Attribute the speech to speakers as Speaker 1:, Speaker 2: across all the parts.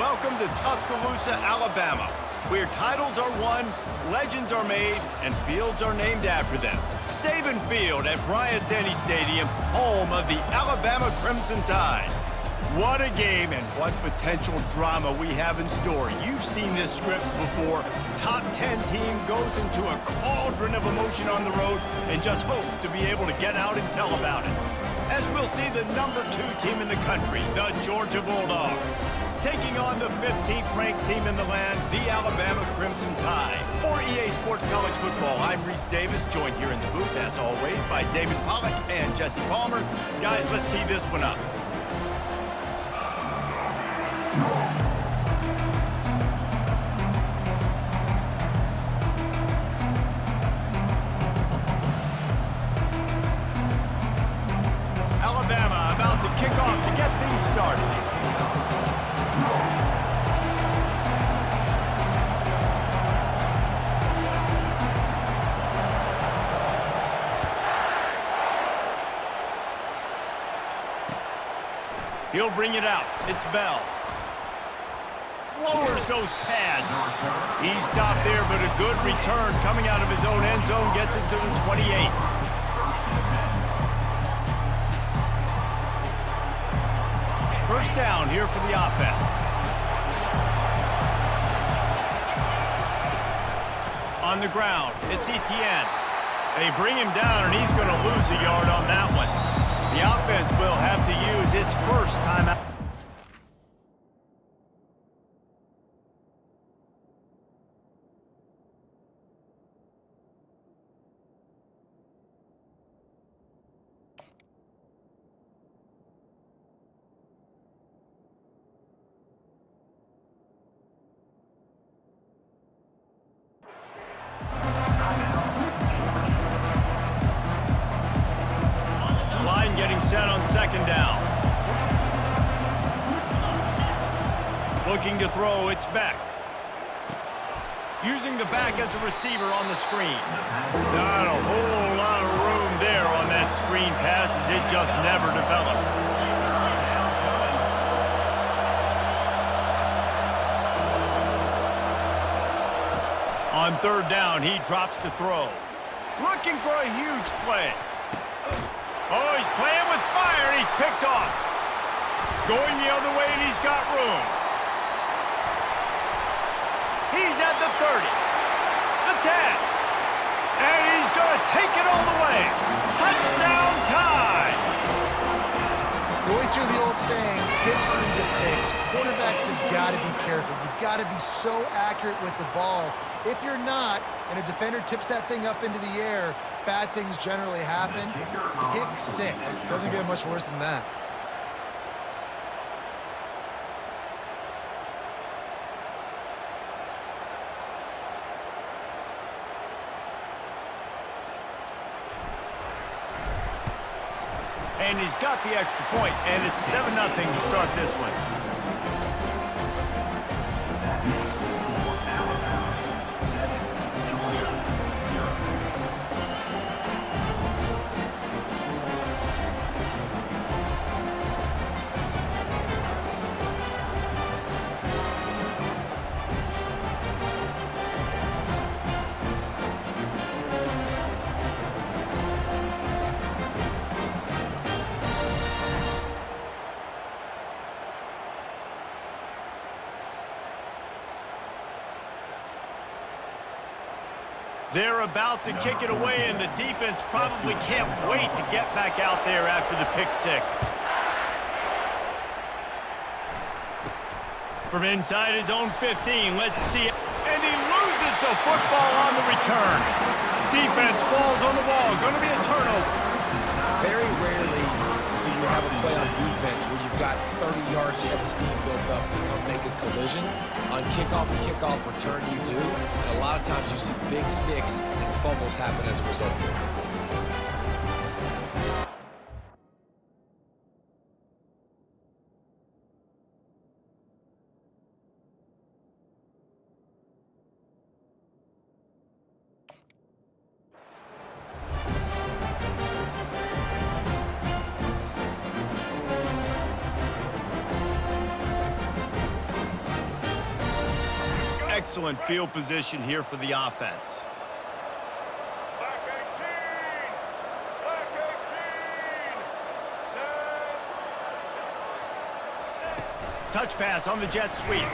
Speaker 1: Welcome to Tuscaloosa, Alabama, where titles are won, legends are made, and fields are named after them. Saban Field at Bryant-Denny Stadium, home of the Alabama Crimson Tide. What a game and what potential drama we have in store. You've seen this script before. Top 10 team goes into a cauldron of emotion on the road and just hopes to be able to get out and tell about it. As we'll see the number 2 team in the country, the Georgia Bulldogs, taking on the 15th ranked team in the land, the Alabama Crimson Tide. For EA Sports College Football, I'm Reese Davis, joined here in the booth, as always, by David Pollack and Jesse Palmer. Guys, let's tee this one up. Alabama about to kick off to get things started. He'll bring it out. It's Bell. Lowers those pads. He stopped there, but a good return coming out of his own end zone gets it to the 28. First down here for the offense. On the ground, it's Etienne. They bring him down, and he's going to lose a yard on that one. The offense will have to use its first timeout. Getting set on second down. Looking to throw, it's Beck. Using the back as a receiver on the screen. Not a whole lot of room there on that screen pass as it just never developed. On third down, he drops to throw. Looking for a huge play. Oh, he's playing with fire, and he's picked off. Going the other way, and he's got room. He's at the 30, the 10, and he's going to take it all the way. Touchdown Tide!
Speaker 2: You always hear the old saying, tips lead to picks. Quarterbacks have got to be careful. You've got to be so accurate with the ball. If you're not, and a defender tips that thing up into the air, bad things generally happen. Pick 6. Doesn't get much worse than that.
Speaker 1: And he's got the extra point, and it's 7-0 to start this one. They're about to kick it away, and the defense probably can't wait to get back out there after the pick 6. From inside his own 15, let's see it. And he loses the football on the return. Defense falls on the ball. Going to be a turnover.
Speaker 3: Very rarely do you have a play on defense where you've got 30 yards ahead of steam built up to come make a collision. On kickoff and kickoff return, you do. And a lot of times you see big sticks and fumbles happen as a result.
Speaker 1: excellent field position here for the offense. Touch pass on the jet sweep.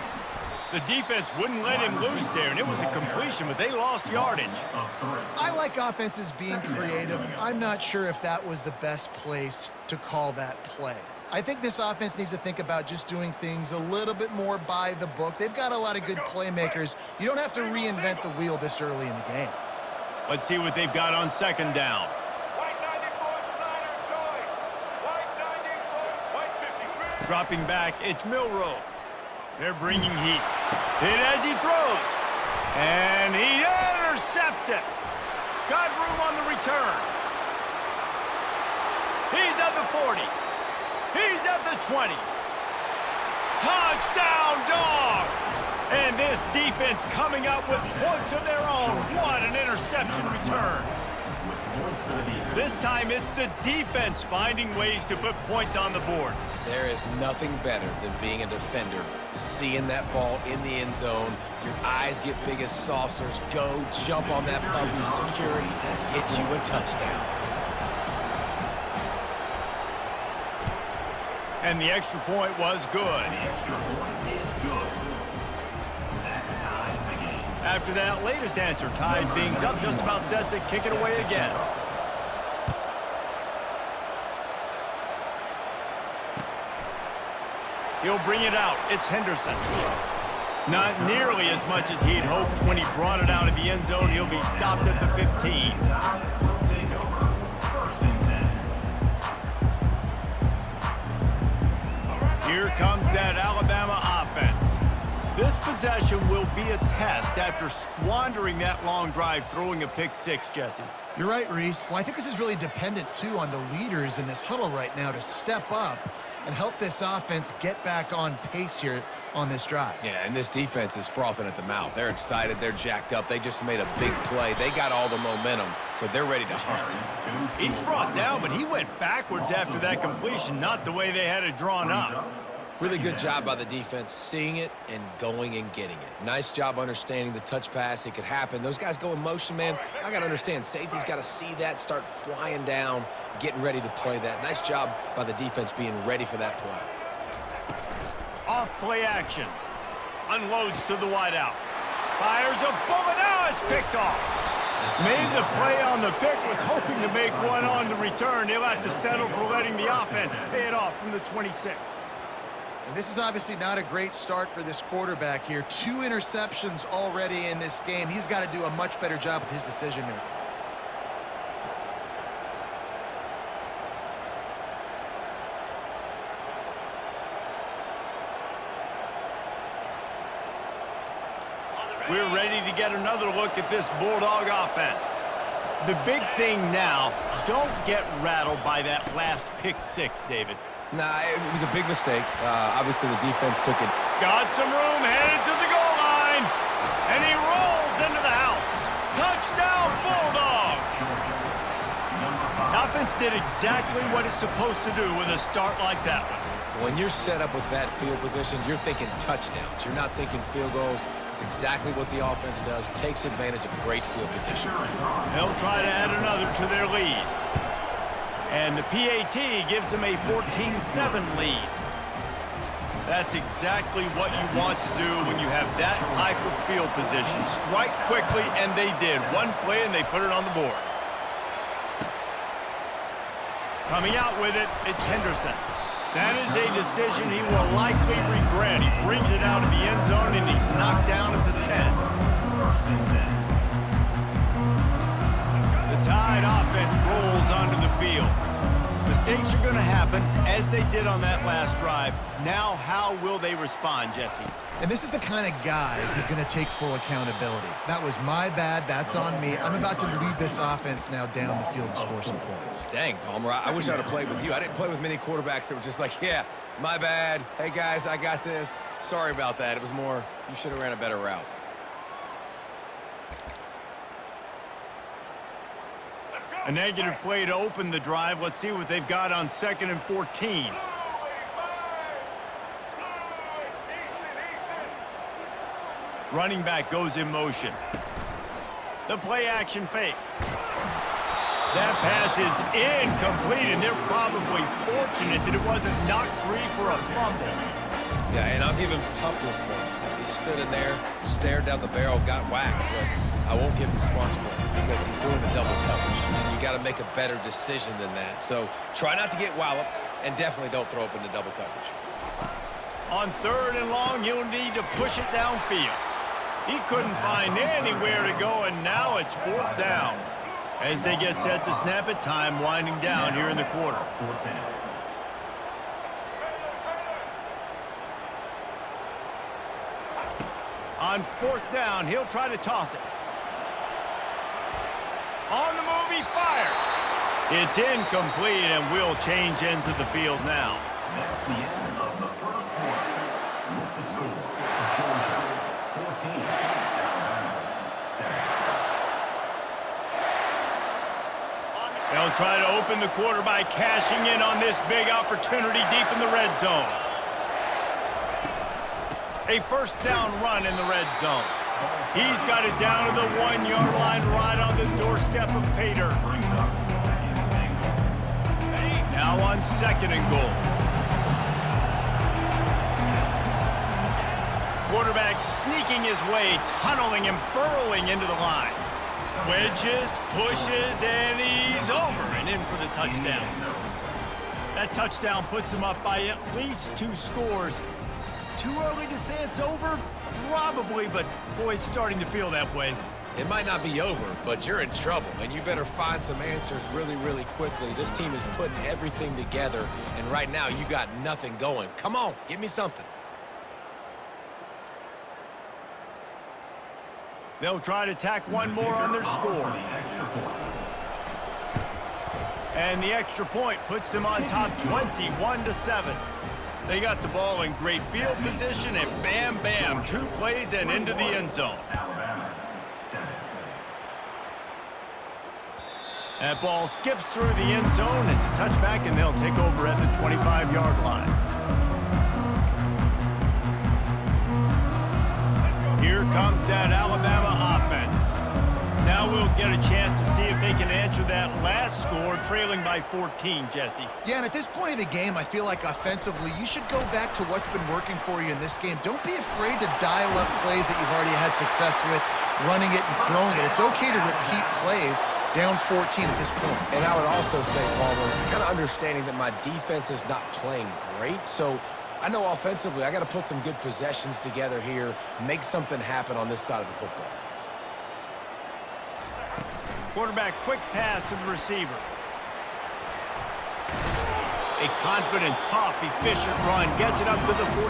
Speaker 1: The defense wouldn't let him loose there, and it was a completion, but they lost yardage.
Speaker 2: I like offenses being creative. I'm not sure if that was the best place to call that play. I think this offense needs to think about just doing things a little bit more by the book. They've got a lot of good playmakers. You don't have to reinvent the wheel this early in the game.
Speaker 1: Let's see what they've got on second down. Dropping back, it's Milroe. They're bringing heat. Hit as he throws. And he intercepts it. Got room on the return. He's at the 40. He's at the 20. Touchdown, Dogs! And this defense coming up with points of their own. What an interception return. This time it's the defense finding ways to put points on the board.
Speaker 3: There is nothing better than being a defender, seeing that ball in the end zone, your eyes get big as saucers, go, jump on that puppy, secure it, get you a touchdown.
Speaker 1: And the extra point was good.
Speaker 4: The extra point is good. That ties the game.
Speaker 1: After that latest answer tied things up, just about set to kick it away again. He'll bring it out. It's Henderson. Not nearly as much as he'd hoped when he brought it out of the end zone. He'll be stopped at the 15.
Speaker 4: Will take over. First and 10.
Speaker 1: Here comes that Alabama offense. This possession will be a test after squandering that long drive, throwing a pick six, Jesse.
Speaker 2: You're right, Reese. Well, I think this is really dependent, too, on the leaders in this huddle right now to step up and help this offense get back on pace here on this drive.
Speaker 3: Yeah, and this defense is frothing at the mouth. They're excited. They're jacked up. They just made a big play. They got all the momentum, so they're ready to hunt.
Speaker 1: He's brought down, but he went backwards after that completion, not the way they had it drawn up.
Speaker 3: Really good job by the defense seeing it and going and getting it. Nice job understanding the touch pass. It could happen. Those guys go in motion, man. I got to understand. Safety's got to see that, start flying down, getting ready to play that. Nice job by the defense being ready for that play.
Speaker 1: Off play action. Unloads to the wideout. Fires a bullet. Now it's picked off. Made the play on the pick. Was hoping to make one on the return. He'll have to settle for letting the offense pay it off from the 26.
Speaker 2: And this is obviously not a great start for this quarterback here. 2 interceptions already in this game. He's got to do a much better job with his decision-making.
Speaker 1: We're ready to get another look at this Bulldog offense. The big thing now, don't get rattled by that last pick six, David.
Speaker 3: Nah, it was a big mistake. Obviously, the defense took it.
Speaker 1: Got some room, headed to the goal line, and he rolls into the house. Touchdown, Bulldogs! Offense did exactly what it's supposed to do with a start like that one.
Speaker 3: When you're set up with that field position, you're thinking touchdowns. You're not thinking field goals. It's exactly what the offense does. Takes advantage of great field position.
Speaker 1: They'll try to add another to their lead. And the PAT gives them a 14-7 lead. That's exactly what you want to do when you have that type of field position. Strike quickly, and they did. One play, and they put it on the board. Coming out with it, it's Henderson. That is a decision he will likely regret. He brings it out of the end zone, and he's knocked down at the 10. The Tide offense rolls onto the field. Mistakes are going to happen, as they did on that last drive. Now, how will they respond, Jesse?
Speaker 2: And this is the kind of guy who's going to take full accountability. That was my bad. That's on me. I'm about to lead this offense now down the field and score some points.
Speaker 3: Dang, Palmer, I wish I'd have played with you. I didn't play with many quarterbacks that were just like, yeah, my bad. Hey, guys, I got this. Sorry about that. It was more, you should have ran a better route.
Speaker 1: A negative play to open the drive. Let's see what they've got on 2nd and 14. Running back goes in motion. The play action fake. That pass is incomplete, and they're probably fortunate that it wasn't knocked free for a fumble.
Speaker 3: Yeah, and I'll give him toughness points. He stood in there, stared down the barrel, got whacked, but I won't give him smarts points because he threw in a double coverage. And you got to make a better decision than that. So try not to get walloped, and definitely don't throw up into double coverage.
Speaker 1: On 3rd and long, he'll need to push it downfield. He couldn't find anywhere to go, and now it's 4th down. As they get set to snap it, time winding down here in the quarter. On 4th down, he'll try to toss it. On the move, he fires. It's incomplete, and we'll change ends of the field now.
Speaker 4: That's the end of the first quarter. With the score, Georgia 14, Alabama 7.
Speaker 1: They'll try to open the quarter by cashing in on this big opportunity deep in the red zone. A 1st down run in the red zone. He's got it down to the 1-yard line right on the doorstep of pay dirt. Now on 2nd and goal. Quarterback sneaking his way, tunneling and burrowing into the line. Wedges, pushes, and he's over and in for the touchdown. That touchdown puts them up by at least 2 scores. Too early to say it's over? Probably, but boy, it's starting to feel that way.
Speaker 3: It might not be over, but you're in trouble, and you better find some answers really, really quickly. This team is putting everything together, and right now you got nothing going. Come on, give me something.
Speaker 1: They'll try to tack one more on their score. And the extra point puts them on top 21-7. They got the ball in great field position, and bam, bam, 2 plays and into the end zone. That ball skips through the end zone. It's a touchback, and they'll take over at the 25-yard line. Here comes that Alabama offense. Now we'll get a chance to see if they can answer that last score, trailing by 14, Jesse.
Speaker 2: Yeah, and at this point of the game, I feel like offensively, you should go back to what's been working for you in this game. Don't be afraid to dial up plays that you've already had success with, running it and throwing it. It's okay to repeat plays down 14 at this point.
Speaker 3: And I would also say, Palmer, kind of understanding that my defense is not playing great, so I know offensively I got to put some good possessions together here, make something happen on this side of the football.
Speaker 1: Quarterback quick pass to the receiver. A confident, tough, efficient run gets it up to the 44.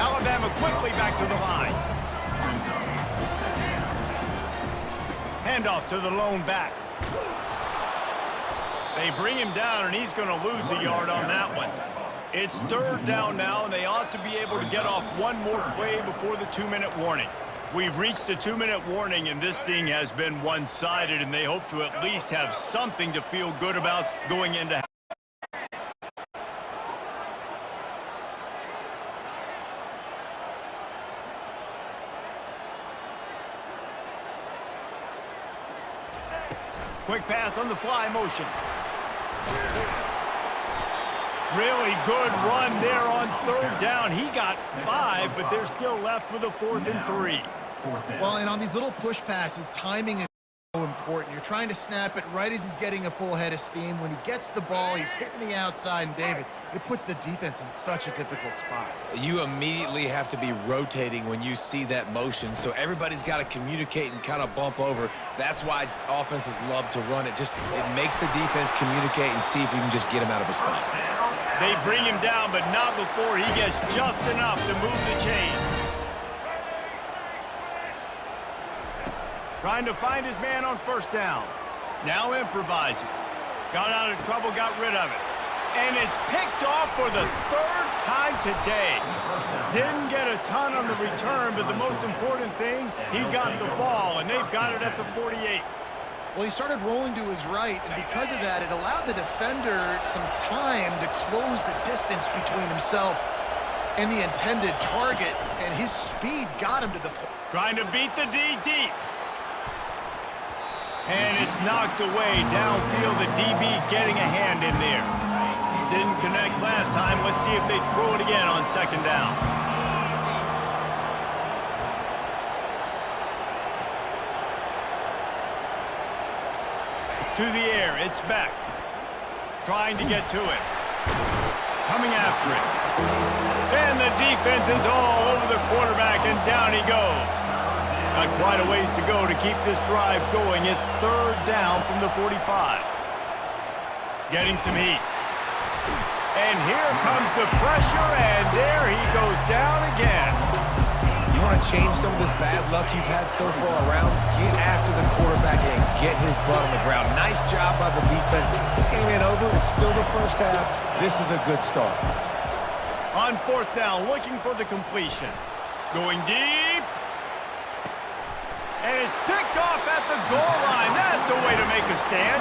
Speaker 1: Alabama quickly back to the line. Handoff to the lone back. They bring him down, and he's going to lose a yard on that one. It's 3rd down now, and they ought to be able to get off one more play before the 2-minute warning. We've reached the 2-minute warning, and this thing has been one-sided, and they hope to at least have something to feel good about going into. Quick pass on the fly motion. Really good run there on 3rd down. He got 5, but they're still left with a 4th and 3.
Speaker 2: Well, and on these little push passes, timing is so important. You're trying to snap it right as he's getting a full head of steam. When he gets the ball, he's hitting the outside, and David, it puts the defense in such a difficult spot.
Speaker 3: You immediately have to be rotating when you see that motion, so everybody's got to communicate and kind of bump over. That's why offenses love to run it. It makes the defense communicate and see if you can just get him out of a spot.
Speaker 1: They bring him down, but not before he gets just enough to move the chain. Trying to find his man on 1st down. Now improvising. Got out of trouble, got rid of it. And it's picked off for the 3rd time today. Didn't get a ton on the return, but the most important thing, he got the ball, and they've got it at the 48.
Speaker 2: Well, he started rolling to his right, and because of that, it allowed the defender some time to close the distance between himself and the intended target, and his speed got him to the point.
Speaker 1: Trying to beat the D deep. And it's knocked away downfield. The DB getting a hand in there. Didn't connect last time. Let's see if they throw it again on second down. To the air, it's Beck. Trying to get to it. Coming after it. And the defense is all over the quarterback, and down he goes. Got quite a ways to go to keep this drive going. It's third down from the 45. Getting some heat. And here comes the pressure, and there he goes down again.
Speaker 3: You want to change some of this bad luck you've had so far around? Get after the quarterback and get his butt on the ground. Nice job by the defense. This game ain't over. It's still the first half. This is a good start.
Speaker 1: On fourth down, looking for the completion. Going deep. And it's picked off at the goal line. That's a way to make a stand.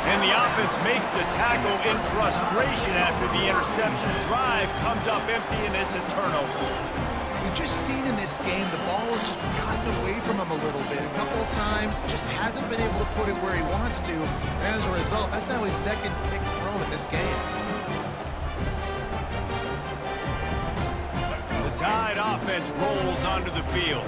Speaker 1: And the offense makes the tackle in frustration after the interception. Drive comes up empty, and it's a turnover.
Speaker 2: We've just seen in this game the ball has just gotten away from him a little bit. A couple of times, just hasn't been able to put it where he wants to. And as a result, that's now his second pick thrown in this game.
Speaker 1: The Tide offense rolls onto the field.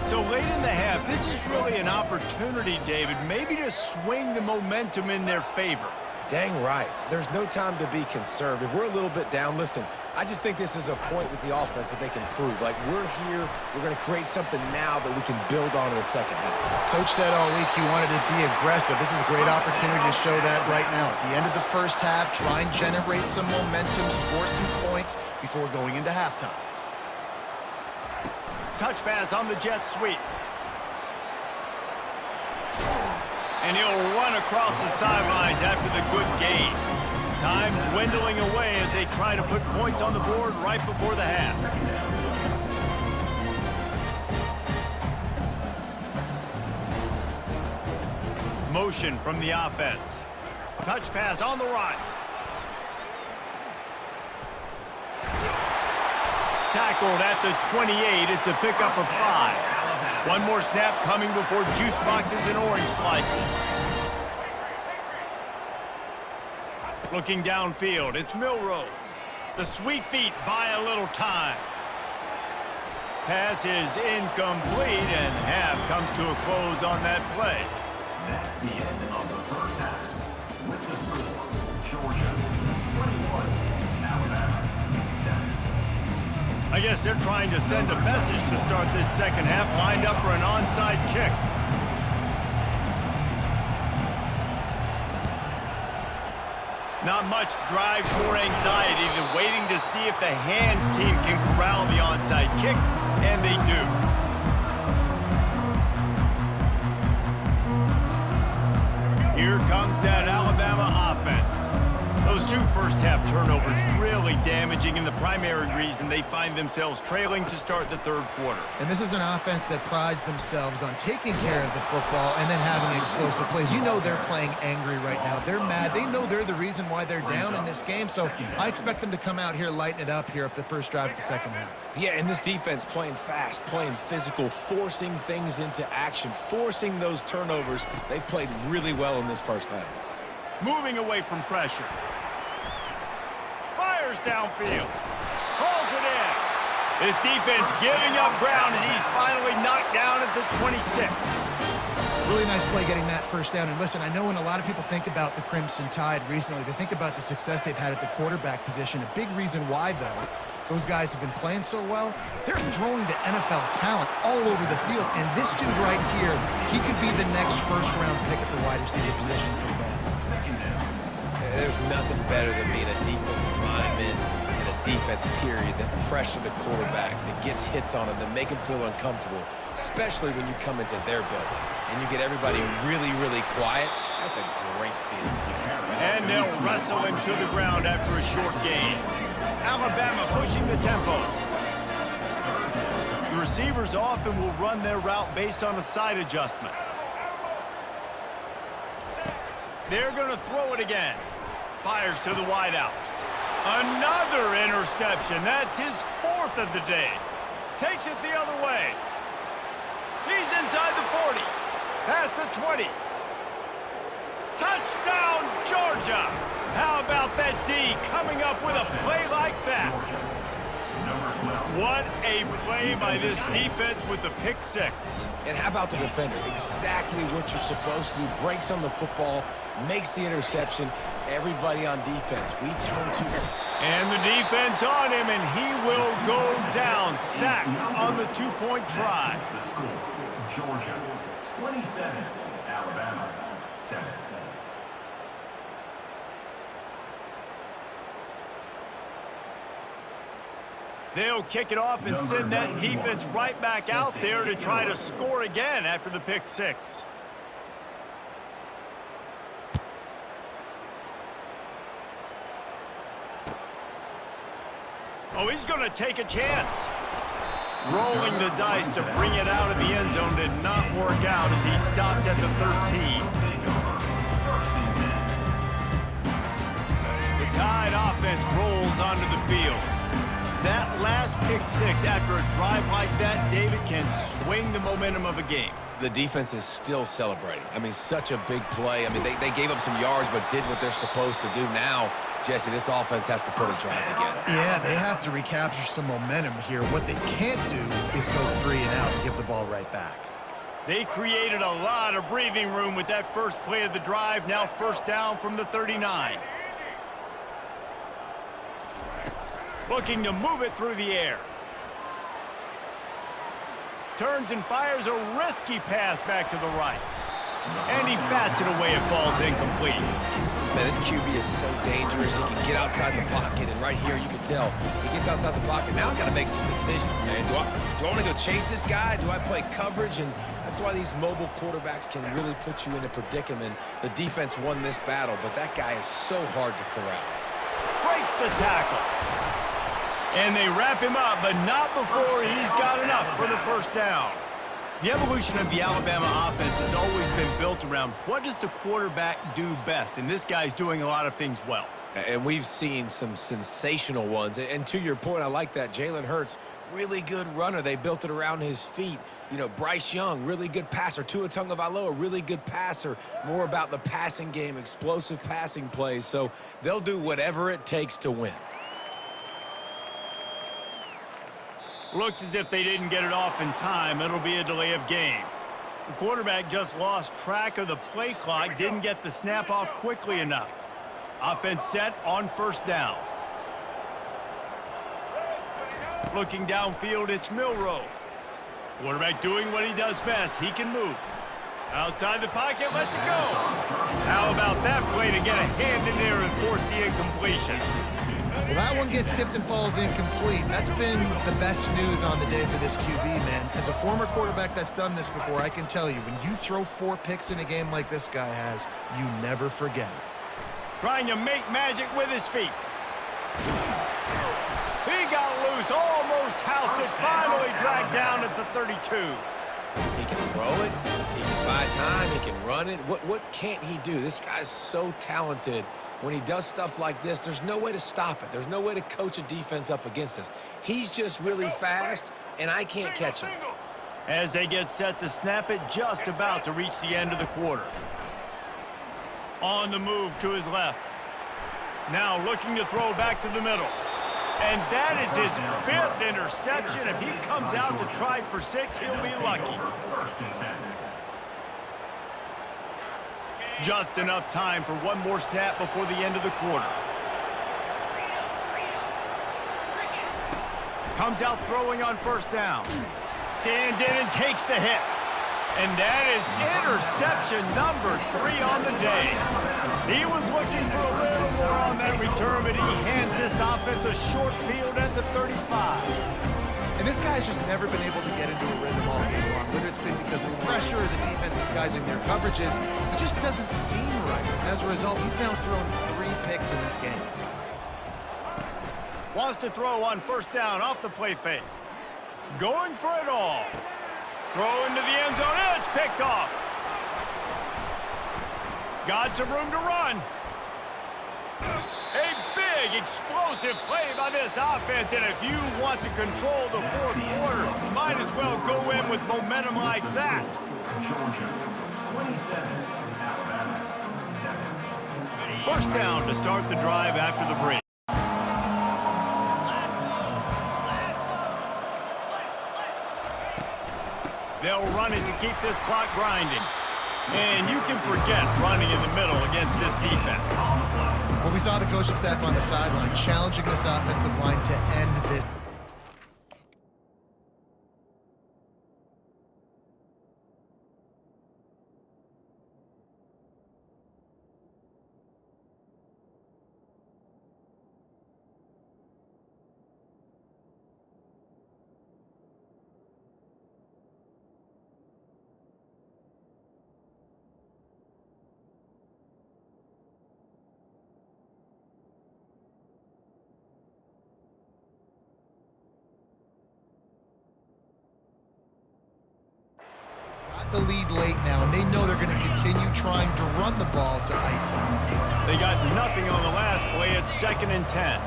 Speaker 1: So late in the half, this is really an opportunity, David, maybe to swing the momentum in their favor.
Speaker 3: Dang right. There's no time to be conservative. We're a little bit down. Listen, I just think this is a point with the offense that they can prove. Like, we're here, we're going to create something now that we can build on in the second half.
Speaker 2: Coach said all week he wanted to be aggressive. This is a great opportunity to show that right now. At the end of the first half, try and generate some momentum, score some points before going into halftime.
Speaker 1: Touch pass on the jet sweep. And he'll run across the sidelines after the good gain. Time dwindling away as they try to put points on the board right before the half. Motion from the offense. Touch pass on the run. Tackled at the 28. It's a pickup of 5. One more snap coming before juice boxes and orange slices. Looking downfield, it's Milroe. The sweet feet buy a little time. Pass is incomplete, and half comes to a close on that play.
Speaker 4: That's the end of the first half. With the score, Georgia 21, Alabama 7.
Speaker 1: I guess they're trying to send a message to start this second half, lined up for an onside kick. Not much drive for anxiety. They're waiting to see if the hands team can corral the onside kick, and they do. Here comes that Alabama offense. Those two first-half turnovers really damaging, and the primary reason they find themselves trailing to start the third quarter.
Speaker 2: And this is an offense that prides themselves on taking care of the football and then having explosive plays. You know they're playing angry right now. They're mad. They know they're the reason why they're down in this game, so I expect them to come out here, lighten it up here for the first drive of the second half.
Speaker 3: Yeah, and this defense playing fast, playing physical, forcing things into action, forcing those turnovers. They've played really well in this first half.
Speaker 1: Moving away from pressure. Fires downfield. Pulls it in. This defense giving up ground as he's finally knocked down at the 26.
Speaker 2: Really nice play getting that first down. And listen, I know when a lot of people think about the Crimson Tide recently, they think about the success they've had at the quarterback position. A big reason why, though, those guys have been playing so well, they're throwing to NFL talent all over the field. And this dude right here, he could be the next first-round pick at the wide receiver position for them.
Speaker 3: There's nothing better than being a defensive lineman in a defense period that pressure the quarterback, that gets hits on him, that make him feel uncomfortable, especially when you come into their building and you get everybody really, really quiet. That's a great feeling.
Speaker 1: And they'll wrestle him to the ground after a short gain. Alabama pushing the tempo. The receivers often will run their route based on a side adjustment. They're going to throw it again. Fires to the wideout. Another interception. That's his 4th of the day. Takes it the other way. He's inside the 40. Past the 20. Touchdown, Georgia! How about that D coming up with a play like that? What a play by this defense with the pick 6.
Speaker 3: And how about the defender? Exactly what you're supposed to do. Breaks on the football, makes the interception. Everybody on defense, we turn to him.
Speaker 1: And the defense on him, and he will go down. Sack on the 2-point try.
Speaker 4: The score, Georgia 27, Alabama 7.
Speaker 1: They'll kick it off and send that defense right back out there to try to score again after the pick 6. Oh, he's going to take a chance. Rolling the dice to bring it out of the end zone did not work out as he stopped at the 13. The Tide offense rolls onto the field. That last pick 6 after a drive like that, David, can swing the momentum of a game.
Speaker 3: The defense is still celebrating. I mean, such a big play. I mean, they gave up some yards but did what they're supposed to do. Now, Jesse, this offense has to put a drive together.
Speaker 2: Yeah, they have to recapture some momentum here. What they can't do is go 3 and out and give the ball right back.
Speaker 1: They created a lot of breathing room with that first play of the drive. Now 1st down from the 39. Looking to move it through the air. Turns and fires a risky pass back to the right. And he bats it away. It falls incomplete.
Speaker 3: Man, this QB is so dangerous. He can get outside the pocket, and right here you can tell he gets outside the pocket. Now I got to make some decisions, man. Do I want to go chase this guy? Do I play coverage? And that's why these mobile quarterbacks can really put you in a predicament. The defense won this battle, but that guy is so hard to corral.
Speaker 1: Breaks the tackle. And they wrap him up, but not before he's got enough for the 1st down. The evolution of the Alabama offense has always been built around what does the quarterback do best, and this guy's doing a lot of things well.
Speaker 3: And we've seen some sensational ones. And to your point, I like that. Jalen Hurts, really good runner. They built it around his feet. You know, Bryce Young, really good passer. Tua Tagovailoa, really good passer. More about the passing game, explosive passing plays. So they'll do whatever it takes to win.
Speaker 1: Looks as if they didn't get it off in time. It'll be a delay of game. The quarterback just lost track of the play clock, didn't get the snap off quickly enough. Offense set on 1st down. Looking downfield, it's Milroe. Quarterback doing what he does best. He can move. Outside the pocket, lets it go. How about that play to get a hand in there and force the incompletion?
Speaker 2: Well, that one gets tipped and falls incomplete. That's been the best news on the day for this QB, man. As a former quarterback that's done this before, I can tell you, when you throw 4 picks in a game like this guy has, you never forget it.
Speaker 1: Trying to make magic with his feet. He got loose, almost housed it, finally dragged down at the 32.
Speaker 3: He can throw it, he can buy time, he can run it. What can't he do? This guy's so talented. When he does stuff like this, there's no way to stop it. There's no way to coach a defense up against this. He's just really fast, and I can't catch him.
Speaker 1: As they get set to snap it, just about to reach the end of the quarter. On the move to his left. Now looking to throw back to the middle. And that is his 5th interception. If he comes out to try for 6, he'll be lucky. Just enough time for one more snap before the end of the quarter. Comes out throwing on 1st down. Stands in and takes the hit. And that is interception number 3 on the day. He was looking for a little more on that return, but he hands this offense a short field at the 35.
Speaker 2: And this guy's just never been able to get into a rhythm all game long. Whether it's been because of pressure or the defense disguising their coverages, it just doesn't seem right. And as a result, he's now thrown 3 picks in this game.
Speaker 1: Wants to throw on 1st down off the play fake. Going for it all. Throw into the end zone, and it's picked off. Got some room to run. A big big, explosive play by this offense, and if you want to control the fourth quarter, you might as well go in with momentum like that.
Speaker 4: Georgia, 27, Alabama, 7.
Speaker 1: First down to start the drive after the break. They'll run it to keep this clock grinding. And you can forget running in the middle against this defense.
Speaker 2: Well, we saw the coaching staff on the sideline challenging this offensive line to end this. The lead late now, and they know they're going to continue trying to run the ball to ice it.
Speaker 1: They got nothing on the last play. It's 2nd and 10.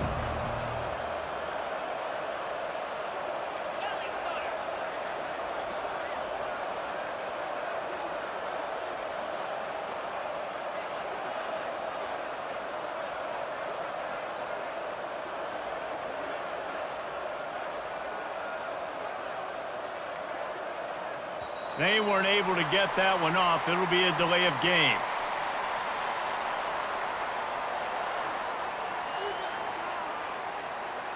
Speaker 1: They weren't able to get that one off. It'll be a delay of game.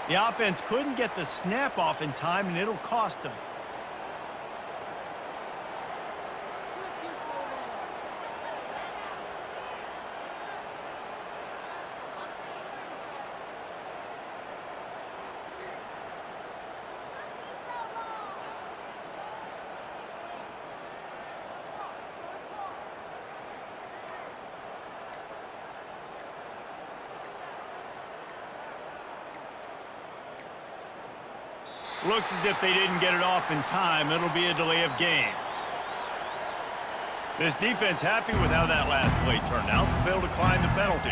Speaker 1: The offense couldn't get the snap off in time, and it'll cost them. Looks as if they didn't get it off in time. It'll be a delay of game. This defense happy with how that last play turned out, so they'll decline the penalty.